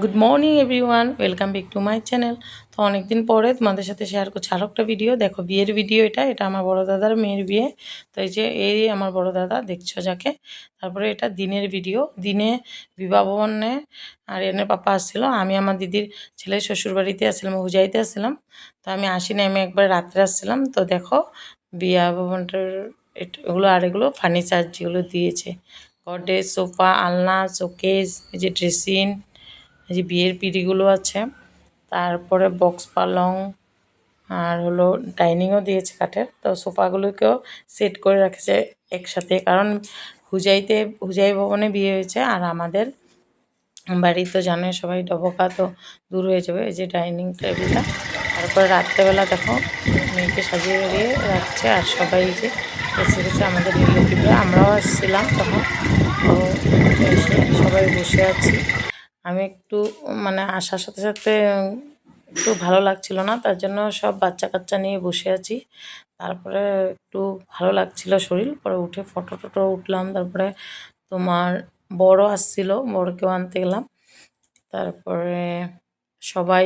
Good morning everyone, welcome back to my channel. তো অনেকদিন পরে তোমাদের সাথে শেয়ার করছি আরও একটা ভিডিও। দেখো, বিয়ের ভিডিও। এটা আমার বড় দাদার মেয়ের বিয়ে। তো এই যে এই আমার বড় দাদা, দেখছো যাকে। তারপরে এটা দিনের ভিডিও। দিনে বিবাহ ভবনে আর এনের পাপা আসছিলো। আমি আমার দিদির ছেলের শ্বশুরবাড়িতে আসছিলাম, হুজাইতে আসছিলাম। তো আমি আসিনি, আমি একবার রাত্রে আসছিলাম। তো দেখো বিবাহ ভবনটার এগুলো আর এগুলো ফার্নিচার যেগুলো দিয়েছে, গডরেজ, সোফা, আলনা, শোকেস, এই যে ড্রেসিং, এই যে বিয়ের পিঁড়িগুলো আছে, তারপরে বক্স পালং, আর হলো ডাইনিংও দিয়েছে কাঠের। তো সোফাগুলোকেও সেট করে রাখছে একসাথে, কারণ হুজাই ভবনে বিয়ে হয়েছে, আর আমাদের বাড়ি তো জানে সবাই, ডবকা তো দূর হয়ে যাবে। এই যে ডাইনিং টেবিলটা। তারপরে রাত্রেবেলা দেখো মেয়েকে সাজিয়ে বেরিয়ে রাখছে, আর সবাই যে এসে গেছে আমাদের রিলেটিভরা, আমরাও আসছিলাম তখন। তো এসে সবাই বসে আছি। আমি একটু মানে আসার সাথে সাথে একটু ভালো লাগছিল না, তার জন্য সব বাচ্চা কাচ্চা নিয়ে বসে আছি। তারপরে একটু ভালো লাগছিল শরীর, পরে উঠে ফটো টটো উঠলাম। তারপরে তোমার বড় আসছিল, বড়কেও আনতে গেলাম। তারপরে সবাই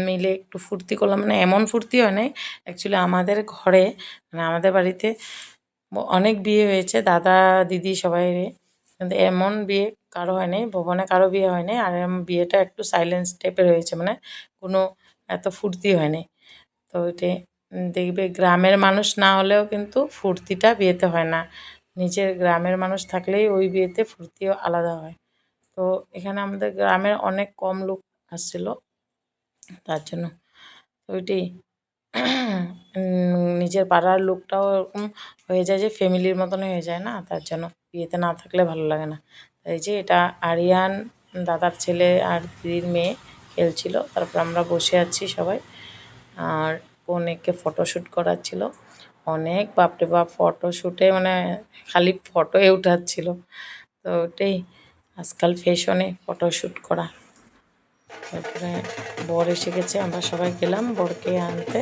মিলে একটু ফুর্তি করলাম, মানে এমন ফুর্তি হয় নাই অ্যাকচুয়ালি। আমাদের ঘরে মানে আমাদের বাড়িতে অনেক বিয়ে হয়েছে, দাদা দিদি সবাই, কিন্তু এমন বিয়ে কারো হয় নাই, ভবনে কারো বিয়ে হয় নাই। আর বিয়েটা একটু সাইলেন্স টাইপের হয়েছে, মানে কোনো এত ফুর্তি হয় নাই। তো ওইটাই দেখবে, গ্রামের মানুষ না হলেও কিন্তু ফুর্তিটা বিয়েতে হয় না। নিজের গ্রামের মানুষ থাকলেই ওই বিয়েতে ফুর্তিও আলাদা হয়। তো এখানে আমাদের গ্রামের অনেক কম লোক আসছিল, তার জন্য ওইটাই নিজের পাড়ার লোকটাও এরকম হয়ে যায় যে ফ্যামিলির মতন হয়ে যায় না, তার জন্য বিয়েতে না থাকলে ভালো লাগে না। এই যে এটা আরিয়ান দাদার ছেলে আর দিদির মেয়ে খেলছিল, তারপর আমরা বসে আছি সবাই। আর কনেকে ফটোশ্যুট করাচ্ছিল অনেক, বাপরে বাপ, ফটোশ্যুটে মানে খালি ফটোই উঠাচ্ছিল। তো ওটাই আজকাল ফ্যাশনে ফটোশ্যুট করা। তারপরে বর এসে গেছে, আমরা সবাই গেলাম বরকে আনতে।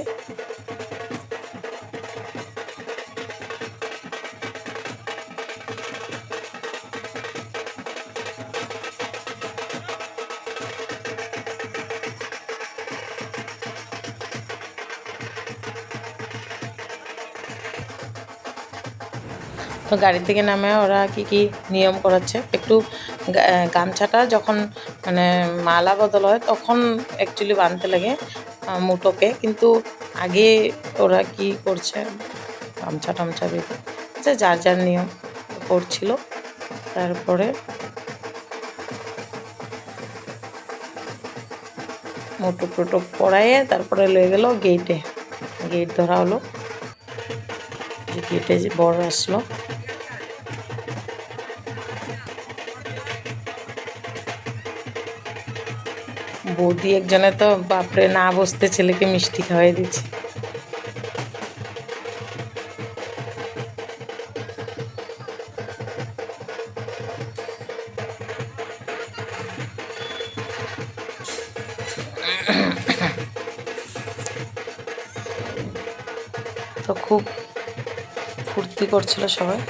তো গাড়ি থেকে নামে ওরা কি কি নিয়ম করাচ্ছে একটু। গামছাটা যখন মানে মালা বদল হয় তখন অ্যাকচুয়ালি বাঁধতে লাগে মুটোকে, কিন্তু আগে ওরা কি করছে গামছা টামছা বেঁধে, আচ্ছা যার যার নিয়ম করছিল। তারপরে মুটুক টুটুক পরাইয়ে তারপরে লয়ে গেল গেটে, গেট ধরা হলো। যে গেটে যে বর আসলো, বৌদি একজনে তো বাপরে না বসতে ছেলেকে মিষ্টি খাওয়াই দিচ্ছে। তো খুব ফুর্তি করছিল সবাই।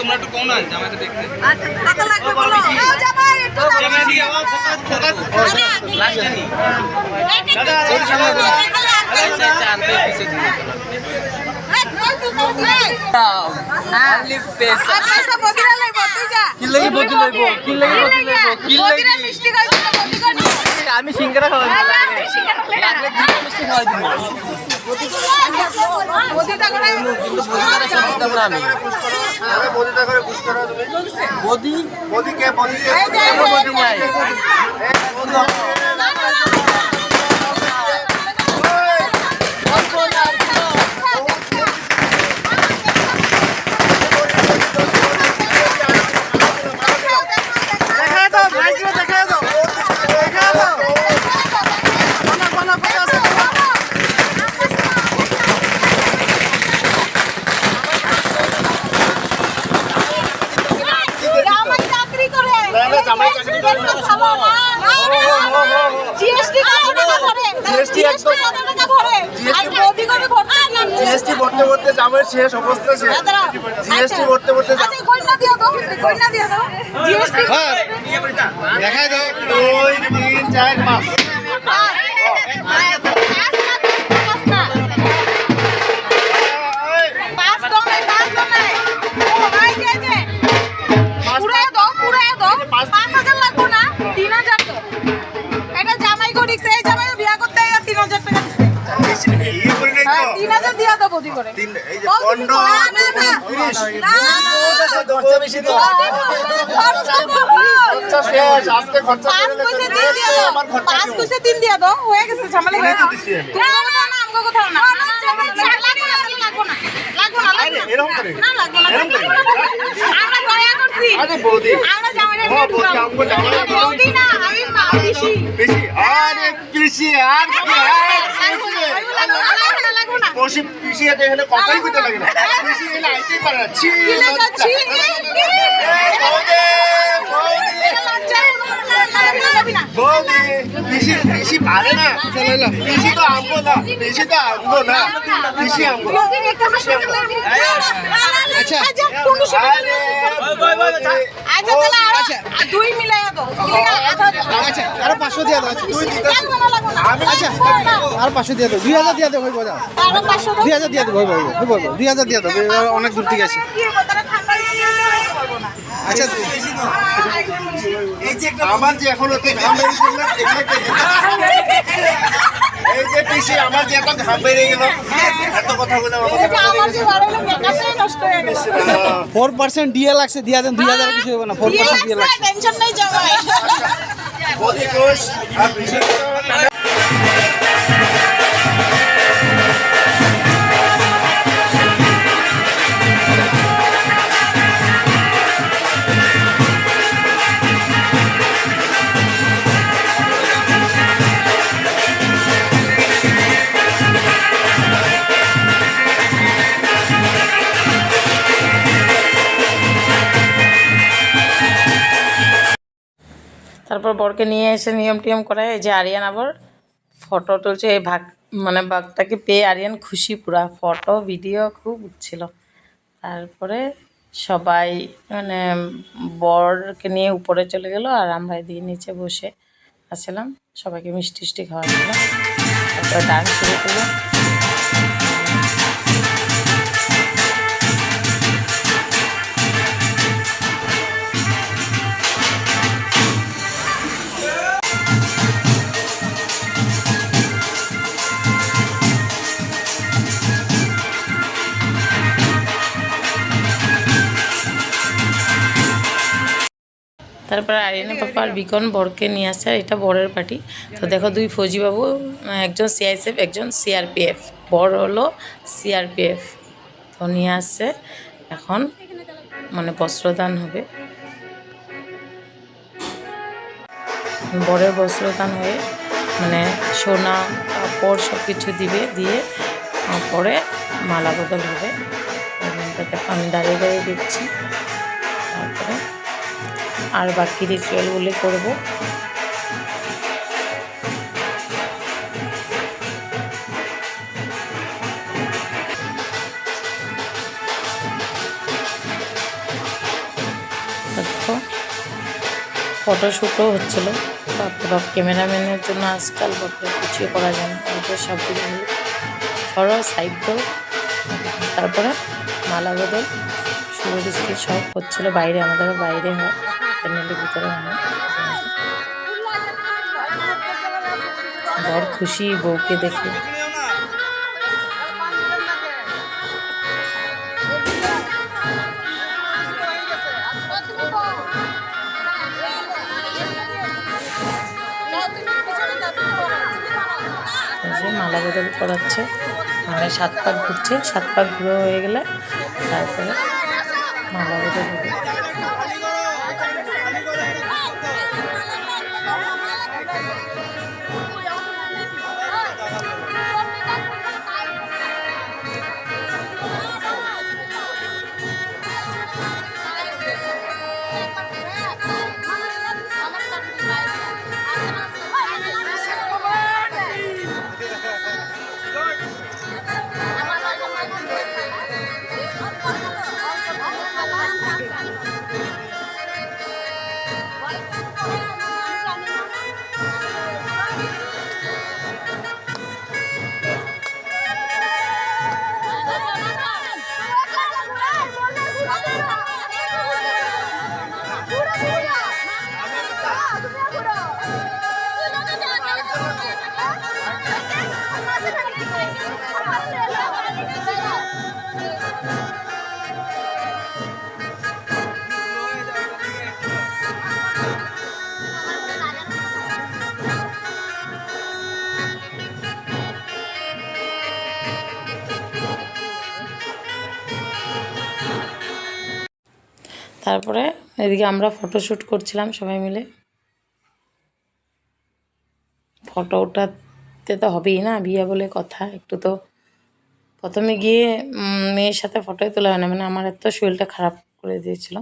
তোমরা একটু কম না জামাইকে দেখতে। আচ্ছা কত লাগবে বলো? জামাই একটু ফোকাস লাস্টে নি দাদা ওর সামনে আচ্ছা আচ্ছা আনতে পিছে দিও অনলি পেস আচ্ছা বদিরা লাগবে তুই যা কি লাগি বদি লাগবে কি লাগি বদি লাগবে কি লাগি বদিরা মিষ্টি খাইছ না বদি খানি আমি সিঙ্গারা খাওয়াই লাগবে দুটো মিষ্টি খাওয়াই দিব বদি তা করে কিন্তু বদি তারা সব দিতাম না আমি আরে বদি তা করে খুশ করো তুমি বদি বদি কে বদি নাই ভরতে ভরতে জামাই শেষ, অবস্থা শেষ। জিএসটি ভরতে ভরতে আচ্ছা কইনা দিয়া দাও, কইনা দিয়া দাও। জিএসটি দেখাই দাও 2 3 4 5 পিছিয়ে এখানে কথাই কইতে লাগে না, পিছিয়ে এখানে আইতেই পারে না। ছি বৌদি পিসি পিসি পারে না, পিসি তো আমবো না, পিসি তো আমবো না, পিসি আমবো। আচ্ছা দুই মিলাই দাও, আচ্ছা আরো 500 দিয়ে দাও। তুই দিতে আমি আচ্ছা আর 500 দিয়ে দাও, 2000 দিয়ে দাও, হইব দাও, 2000 দিয়ে দাও, হইব 2000 দিয়ে দাও, অনেক দূর থেকে আসি। আচ্ছা আমার যে এখন ওতে ঘাম বেরিয়েছিল না, এই যে পিসি আমার যে এখন ঘাম বেরিয়ে গেল, এত কথা বলে আমার 4% ডিএ লাগছে, দিয়া দেন 2000 কিছু হবে না, 4% ডিএ লাগছে। টেনশন নাই জামাই। বডি কোশ আর পিসি তারপর বরকে নিয়ে এসে নিয়ম টিয়ম করায়। এই যে আরিয়ান আবার ফটো তুলছে, এই ভাগ মানে বাঘটাকে পেয়ে আরিয়ান খুশি, পুরা ফটো ভিডিও খুব উঠছিল। তারপরে সবাই মানে বরকে নিয়ে উপরে চলে গেল, আর আমরা এদিকে নিচে বসে আসছিলাম, সবাইকে মিষ্টি টিষ্টি খাওয়াচ্ছিলাম। তারপরে ডান্স শুরু করলো। তারপরে আরিয়ানের পাপা আর বিকন বরকে নিয়ে আসছে, আর এটা বরের পার্টি। তো দেখো দুই ফৌজিবাবু, একজন সিআইএসএফ একজন সিআরপিএফ, বর হলো সিআরপিএফ। তো নিয়ে আসছে, এখন মানে বস্ত্রদান হবে। বরের বস্ত্রদান হয়ে মানে সোনা কাপড় সব কিছু দিবে, দিয়ে পরে মালা বদল হবে। দেখো আমি দাঁড়িয়ে দাঁড়িয়ে দেখছি। তারপরে আর বাকি রিচুয়ালগুলি করবো। ফটোশ্যুটও হচ্ছিলো। বাপ ক্যামেরাম্যানের জন্য আজকাল বাপরে কিছুই করা যায় না, ওদের সব কিছু সরো সাইড দো। তারপরে মালা বদল শুভদৃষ্টি সব হচ্ছিলো বাইরে, আমাদের বাইরে হয়, প্যান্ডেলের ভিতরে হয়। বড় খুশি বউকে দেখে। মালা বদল করাচ্ছে, মানে 7 পাক ঘুরছে, 7 পাক ঘুরে হয়ে গেলে তারপরে মালা বদল হবে। তারপরে এদিকে আমরা ফটোশ্যুট করছিলাম সবাই মিলে। ফটো ওঠাতে তো হবেই না, বিয়ে বলে কথা, একটু তো প্রথমে গিয়ে মেয়ের সাথে ফটোই তোলা হয় না, মানে আমার এত শরীরটা খারাপ করে দিয়েছিল।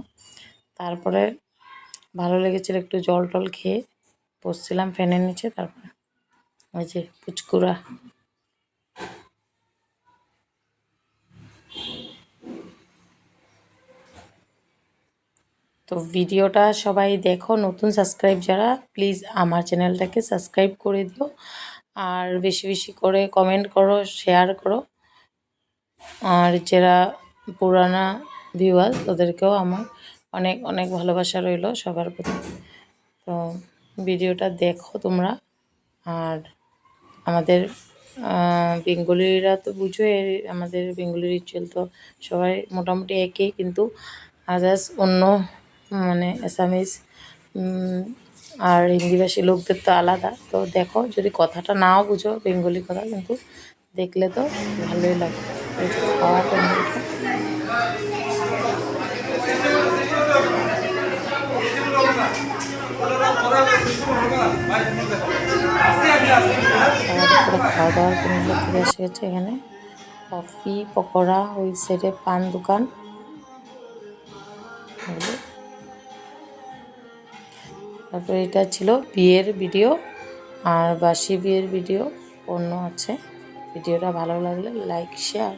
তারপরে ভালো লেগেছিল, একটু জল টল খেয়ে বসছিলাম ফ্যানের নিচে। তারপরে ওই যে পুচকুরা, তো ভিডিওটা সবাই দেখো, নতুন সাবস্ক্রাইব যারা প্লিজ আমার চ্যানেলটাকে সাবস্ক্রাইব করে দিও, আর বেশি বেশি করে কমেন্ট করো, শেয়ার করো। আর যারা পুরানা ভিউয়ার ওদেরকেও আমার অনেক অনেক ভালোবাসা রইল সবার প্রতি। তো ভিডিওটা দেখো তোমরা। আর আমাদের বেঙ্গলিরা তো বুঝোই, আমাদের বেঙ্গলি রিচুয়াল তো সবাই মোটামুটি একই, কিন্তু আদার্স অন্য মানে আসামিস আর হিন্দিভাষী লোকদের তো আলাদা। তো দেখো, যদি কথাটা নাও বুঝো বেঙ্গলি কথা, কিন্তু দেখলে তো ভালোই লাগে। খাওয়া প্যান্ডেলটা খাওয়া দাওয়ার প্যান্ডেল থেকে এসে গেছে। এখানে কফি, পকোড়া, ওই সাইডে পান দোকান। তারপরে এটা ছিল বিয়ের ভিডিও, আর বাসি বিয়ের ভিডিও অন্য আছে। ভিডিওটা ভালো লাগলে লাইক, শেয়ার